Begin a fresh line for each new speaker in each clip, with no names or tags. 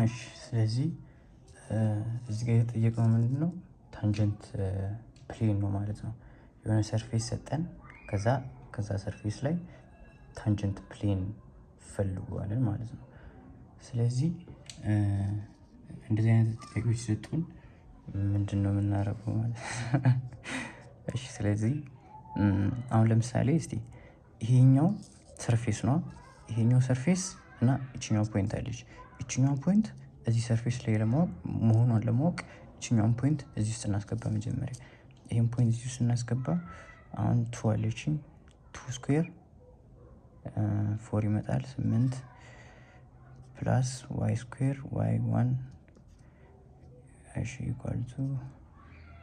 እሺ ስለዚህ እዚህ ጋር የተጠየቀው ምንድነው ታንጀንት ፕሌን ነው ማለት ነው። የሆነ ሰርፌስ ሰጠን ከዛ ሰርፌስ ላይ ታንጀንት ፕሌን ፈልጓለን ማለት ነው። ስለዚህ እንደዚህ አይነት ጥያቄዎች ሲሰጡን ምንድነው የምናደርገው ማለት ነው። እሺ ስለዚህ አሁን ለምሳሌ እስቲ ይሄኛው ሰርፌስ ነው። ይሄኛው ሰርፌስ እና እቺኛው ፖይንት አለች። እቺኛው ፖይንት እዚህ ሰርፌስ ላይ መሆኗን ለማወቅ እቺኛውን ፖይንት እዚህ ውስጥ እናስገባ። መጀመሪያ ይሄን ፖይንት እዚህ ውስጥ እናስገባ። አሁን 2 አለችኝ 2 ስኩዌር 4 ይመጣል 8 ፕላስ ዋይ ስኩዌር ዋይ 1 እሺ ኢኳል ቱ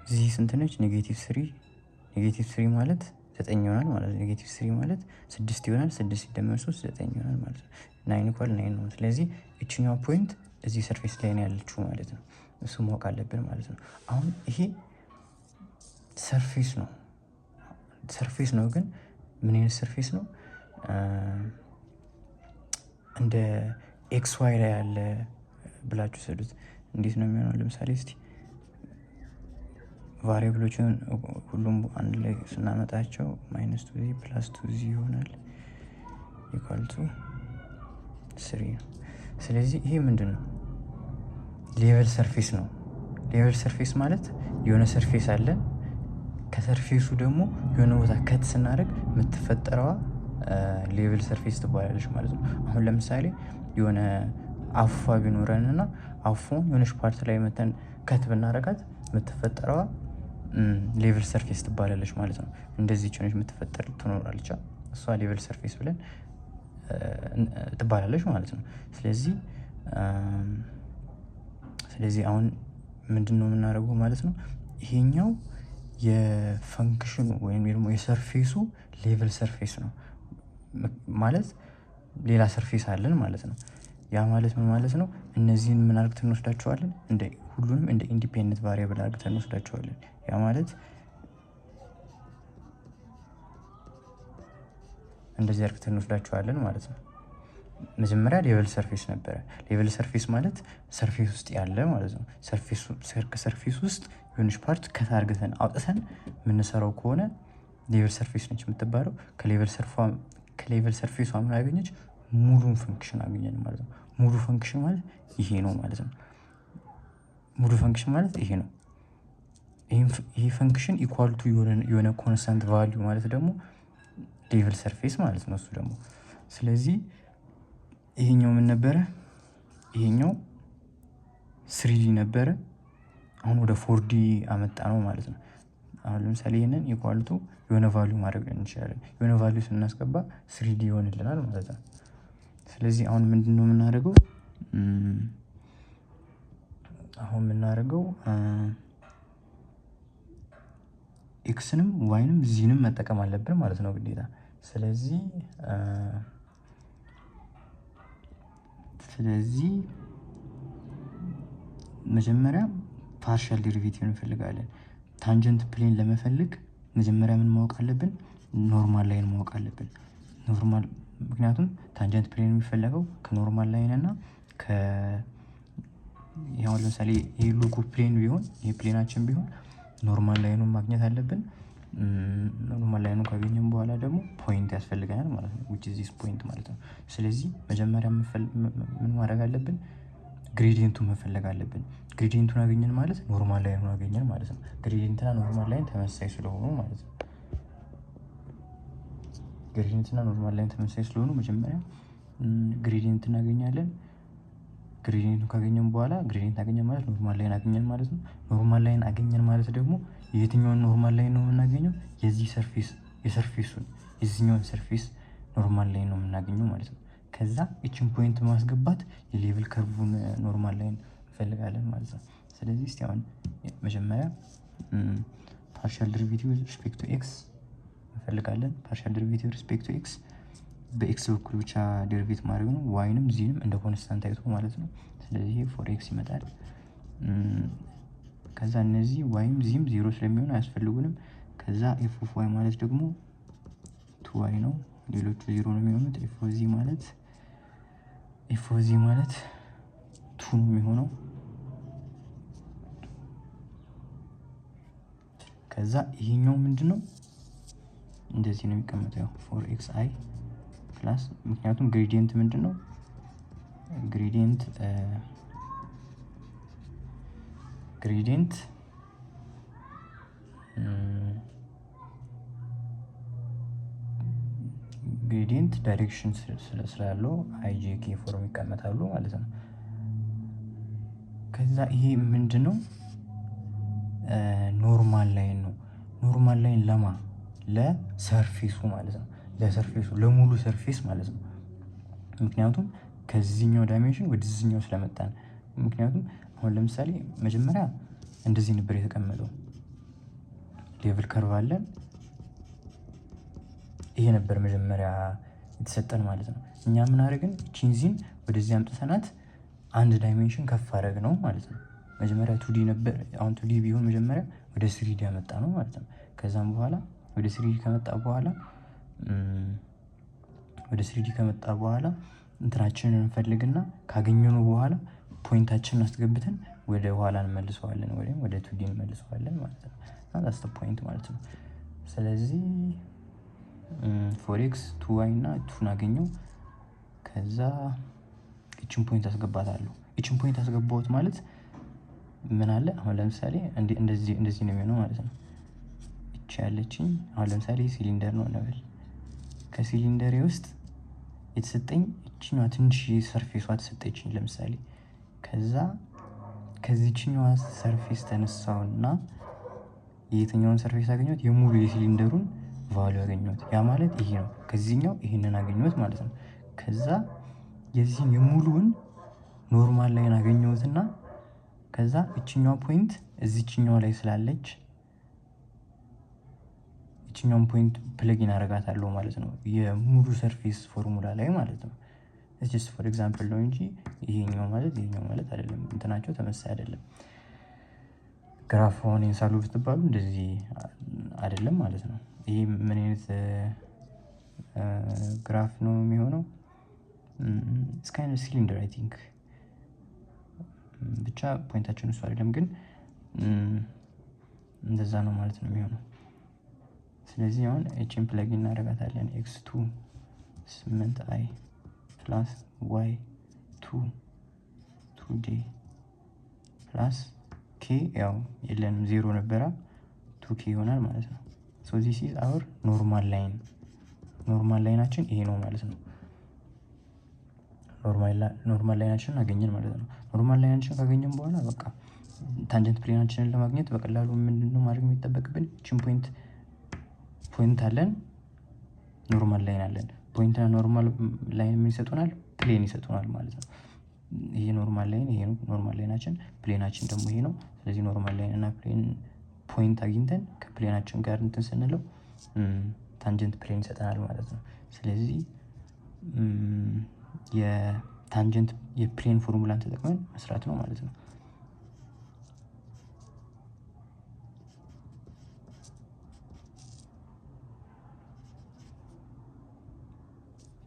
እዚህ ስንት ነች? -3 ማለት 9 ይሆናል ማለት ነው። -3 ማለት 6 ይሆናል። 6 ሲደመር 3 9 ይሆናል ማለት ነው። 9 ኢኳል 9 ነው። ስለዚህ እቺኛው ፖይንት እዚህ ሰርፌስ ላይ ነው ያለችው ማለት ነው። እሱ ማወቅ አለብን ማለት ነው። አሁን ይሄ ሰርፌስ ነው ግን ምን አይነት ሰርፌስ ነው? እንደ ኤክስ ዋይ ላይ ያለ ብላችሁ ሰዱት። እንዴት ነው የሚሆነው? ለምሳሌ እስቲ ቫሪያብሎችን ሁሉም አንድ ላይ ስናመጣቸው -2z + 2z ይሆናል ኢኳል ቱ 3 ነው። ስለዚህ ይሄ ምንድነው? ሌቨል ሰርፌስ ነው። ሌቨል ሰርፌስ ማለት የሆነ ሰርፌስ አለ። ከሰርፌሱ ደግሞ የሆነ ቦታ ከት ስናደርግ የምትፈጠረዋ ሌቨል ሰርፌስ ትባላለች ማለት ነው። አሁን ለምሳሌ የሆነ አፏ ቢኖረንና አፏን የሆነች ፓርት ላይ መተን ከት ብናረጋት የምትፈጠረዋ ሌቨል ሰርፌስ ትባላለች ማለት ነው። እንደዚህ ሆነች የምትፈጠር ትኖራለች። እሷ ሌቨል ሰርፌስ ብለን ትባላለች ማለት ነው። ስለዚህ አሁን ምንድነው የምናደርገው ማለት ነው? ይሄኛው የፈንክሽኑ ወይም ደግሞ የሰርፌሱ ሌቨል ሰርፌስ ነው ማለት ሌላ ሰርፌስ አለን ማለት ነው። ያ ማለት ምን ማለት ነው? እነዚህን ምን አድርገን እንወስዳቸዋለን? ሁሉንም እንደ ኢንዲፔንደንት ቫሪያብል አድርገን እንወስዳቸዋለን። ያ ማለት እንደዚህ አድርገን እንወስዳቸዋለን ማለት ነው። መጀመሪያ ሌቨል ሰርፌስ ነበረ። ሌቨል ሰርፌስ ማለት ሰርፌስ ውስጥ ያለ ማለት ነው። ሰርፌስ ውስጥ የሆነች ፓርት ከታርገተን አውጥተን የምንሰራው ከሆነ ሌቨል ሰርፌስ ነች የምትባለው። ከሌቨል ሰርፌሷ ምን አገኘች? ሙሉን ፈንክሽን አገኘን ማለት ነው። ሙሉ ፈንክሽን ማለት ይሄ ነው ማለት ነው። ሙሉ ፈንክሽን ማለት ይሄ ነው። ይሄ ፈንክሽን ኢኳል ቱ የሆነ ኮንስታንት ቫልዩ ማለት ደግሞ ሌቨል ሰርፌስ ማለት ነው እሱ ደግሞ። ስለዚህ ይሄኛው ምን ነበረ? ይሄኛው 3D ነበረ። አሁን ወደ 4D አመጣ ነው ማለት ነው። አሁን ለምሳሌ ይሄንን ኢኳል ቱ የሆነ ቫልዩ ማድረግ እንችላለን። የሆነ ቫልዩ ስናስገባ 3D ይሆንልናል ማለት ነው። ስለዚህ አሁን ምንድነው የምናደርገው? ኤክስንም ዋይንም ዚንም መጠቀም አለብን ማለት ነው ግዴታ። ስለዚህ መጀመሪያ ፓርሻል ዴሪቬቲቭ እንፈልጋለን። ታንጀንት ፕሌን ለመፈለግ መጀመሪያ ምን ማወቅ አለብን? ኖርማል ላይን ማወቅ አለብን። ምክንያቱም ታንጀንት ፕሌን የሚፈለገው ከኖርማል ላይን እና ያው ለምሳሌ ይሄ ሎጎ ፕሌን ቢሆን ይሄ ፕሌናችን ቢሆን ኖርማል ላይኑን ማግኘት አለብን። ኖርማል ላይኑን ካገኘን በኋላ ደግሞ ፖይንት ያስፈልገናል ማለት ነው። which is this point ማለት ነው። ስለዚህ መጀመሪያ ምን ማድረግ አለብን? ግሬዲየንቱን መፈለግ አለብን። ግሬዲየንቱን አገኘን ማለት ኖርማል ላይኑን አገኘን ማለት ነው። ግሬዲየንትና ኖርማል ላይን ተመሳሳይ ስለሆኑ ማለት ነው። ግሬዲየንትና ኖርማል ላይን ተመሳሳይ ስለሆኑ መጀመሪያ ግሬዲየንት እናገኛለን። ግሬዲየንቱን ካገኘን በኋላ ግሬዲየንት አገኘን ማለት ኖርማል ላይን አገኘን ማለት ነው። ኖርማል ላይን አገኘን ማለት ደግሞ የትኛውን ኖርማል ላይን ነው የምናገኘው? የዚህ ሰርፌስ የዚህኛውን ሰርፌስ ኖርማል ላይን ነው የምናገኘው ማለት ነው። ከዛ እቺን ፖይንት ማስገባት የሌቭል ከርቡን ኖርማል ላይን እንፈልጋለን ማለት ነው። ስለዚህ እስቲ አሁን መጀመሪያ ፓርሻል ዴሪቬቲቭ ሪስፔክት ቱ ኤክስ እንፈልጋለን። ፓርሻል ዴሪቬቲቭ ሪስፔክት ቱ ኤክስ በኤክስ በኩል ብቻ ዴሪቬት ማድረግ ነው። ዋይንም ዚንም እንደ ኮንስታንት አይቶ ማለት ነው። ስለዚህ ፎር ኤክስ ይመጣል። ከዛ እነዚህ ዋይም ዚም ዜሮ ስለሚሆን አያስፈልጉንም። ከዛ ኤፍ ኦፍ ዋይ ማለት ደግሞ 2y ነው። ሌሎቹ ዜሮ ነው የሚሆኑት። ኤፍ ኦፍ ዚ ማለት 2 2 ነው የሚሆነው። ከዛ ይሄኛው ምንድነው እንደዚህ ነው የሚቀመጠው ያው 4xi ፕላስ ምክንያቱም ግሬዲየንት ምንድነው ግሬዲየንት ዳይሬክሽን ስላለው አይጄኬ ፎርም ይቀመጣሉ ማለት ነው። ከዛ ይሄ ምንድነው ኖርማል ላይን ነው። ኖርማል ላይን ለሰርፌሱ ማለት ነው። ለሰርፌሱ ለሙሉ ሰርፌስ ማለት ነው። ምክንያቱም ከዚህኛው ዳይሜንሽን ወደዚህኛው ስለመጣን ምክንያቱም አሁን ለምሳሌ መጀመሪያ እንደዚህ ነበር የተቀመጠው ሌቭል ከርቭ አለን። ይሄ ነበር መጀመሪያ የተሰጠን ማለት ነው። እኛ ምን አደረግን ቺንዚን ወደዚህ አምጥተናት አንድ ዳይሜንሽን ከፍ አደረግ ነው ማለት ነው። መጀመሪያ 2D ነበር። አሁን 2D ቢሆን መጀመሪያ ወደ 3D ያመጣ ነው ማለት ነው። ከዛም በኋላ ወደ 3D ከመጣ በኋላ እንትናችንን እንፈልግና ካገኘነው በኋላ ፖይንታችንን አስገብተን ወደ ኋላ እንመልሰዋለን ወይም ወደ 2D እንመልሰዋለን ማለት ነው። that's the point ማለት ነው። ስለዚህ 4x 2y እና 2 አገኘው። ከዛ እቺን ፖይንት አስገባታለሁ። እቺን ፖይንት አስገባሁት ማለት ምን አለ አሁን ለምሳሌ እንደዚህ ነው የሚሆነው ማለት ነው። እቺ ያለችኝ አሁን ለምሳሌ ሲሊንደር ነው እንበል። ከሲሊንደሬ ውስጥ የተሰጠኝ እቺኛዋ ትንሽ ሰርፌሷ ተሰጠችኝ ለምሳሌ። ከዛ ከዚህኛዋ ሰርፌስ ተነሳውና የትኛውን ሰርፌስ አገኘሁት የሙሉ የሲሊንደሩን ቫልዩ አገኘሁት። ያ ማለት ይሄ ነው። ከዚህኛው ይሄንን አገኘሁት ማለት ነው። ከዛ የዚህን የሙሉውን ኖርማል ላይን አገኘሁትና ከዛ እቺኛው ፖይንት እዚህኛው ላይ ስላለች እቺኛውን ፖይንት ፕለጊን አደርጋታለሁ ማለት ነው የሙሉ ሰርፌስ ፎርሙላ ላይ ማለት ነው። just for example ነው እንጂ ይሄኛው ማለት አይደለም። እንትናቸው ተመሳሳይ አይደለም። ግራፍ ሆነ ኢንሳሉ ብትባሉ እንደዚህ አይደለም ማለት ነው። ይሄ ምን አይነት ግራፍ ነው የሚሆነው? it's kind of cylinder I think ብቻ ፖይንታችን እሱ አይደለም ግን እንደዛ ነው ማለት ነው የሚሆነው። ስለዚህ አሁን እቺን ፕለግ እናደርጋታለን x2 8i ፕላስ y2 2d ፕላስ k ያው የለንም 0 ነበረ 2k ይሆናል ማለት ነው። so this is our normal line ኖርማል ላይናችን ይሄ ነው ማለት ነው። ኖርማል ላይናችንን አገኘን ማለት ነው። ኖርማል ላይናችንን ካገኘን በኋላ በቃ ታንጀንት ፕሌናችንን ለማግኘት በቀላሉ ምንድነው ማድረግ የሚጠበቅብን? እቺን ፖይንት አለን፣ ኖርማል ላይን አለን። ፖይንትና ኖርማል ላይን ምን ይሰጡናል? ፕሌን ይሰጡናል ማለት ነው። ይሄ ኖርማል ላይን ይሄ ነው ኖርማል ላይናችን፣ ፕሌናችን ደግሞ ይሄ ነው። ስለዚህ ኖርማል ላይን እና ፕሌን ፖይንት አግኝተን ከፕሌናችን ጋር እንትን ስንለው ታንጀንት ፕሌን ይሰጠናል ማለት ነው። ስለዚህ የታንጀንት የፕሌን ፎርሙላን ተጠቅመን መስራት ነው ማለት ነው።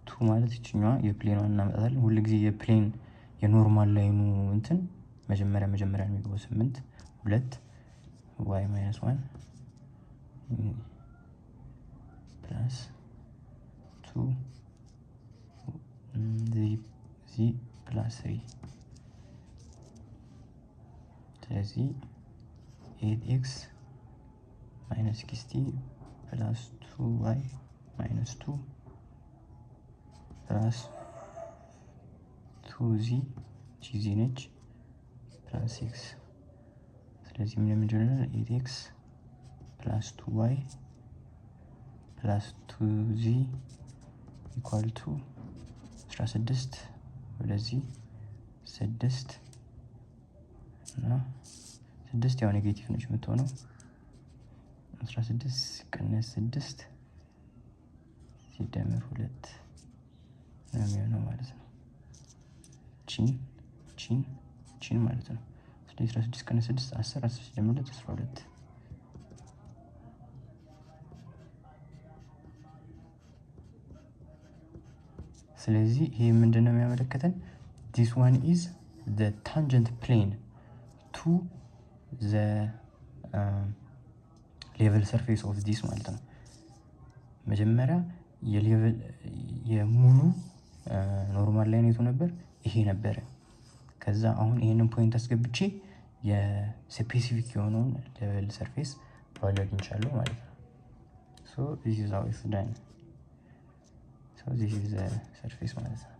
ቱ ማለት እችኛዋ የፕሌኗን እናመጣታለን። ሁሉ ጊዜ የፕሌን የኖርማል ላይኑ እንትን መጀመሪያ የሚገባው 8 2 y - 1 ፕላስ 2 z ፕላስ 3 ስለዚህ 8x - 60 ፕላስ 2y - 2 ፕላስ 2z ቺዚ ነች ፕላስ 6 ስለዚህ ምንድነው 8x ፕላስ 2y ፕላስ 2z ኢኳል ቱ 16 ወደዚህ 6 እና 6 ያው ኔጌቲቭ ነች የምትሆነው 16 ቀነስ 6 ሲደመር 2 ነው የሚሆነው ማለት ነው። ቺን ማለት ነው። ስለዚህ 16 ቀነስ 6 10 10 ሲደመር 2 12 ስለዚህ ይሄ ምንድነው የሚያመለክተን? this one is the tangent plane to the level surface of this ማለት ነው። መጀመሪያ የሙሉ ኖርማል ላይ ነው ነበር ይሄ ነበር። ከዛ አሁን ይሄንን ፖይንት አስገብቼ የስፔሲፊክ የሆነውን ሌቨል ሰርፌስ ቫልዩ አግኝቻለሁ ማለት ነው። so this is how it's done. so this is the surface ማለት ነው።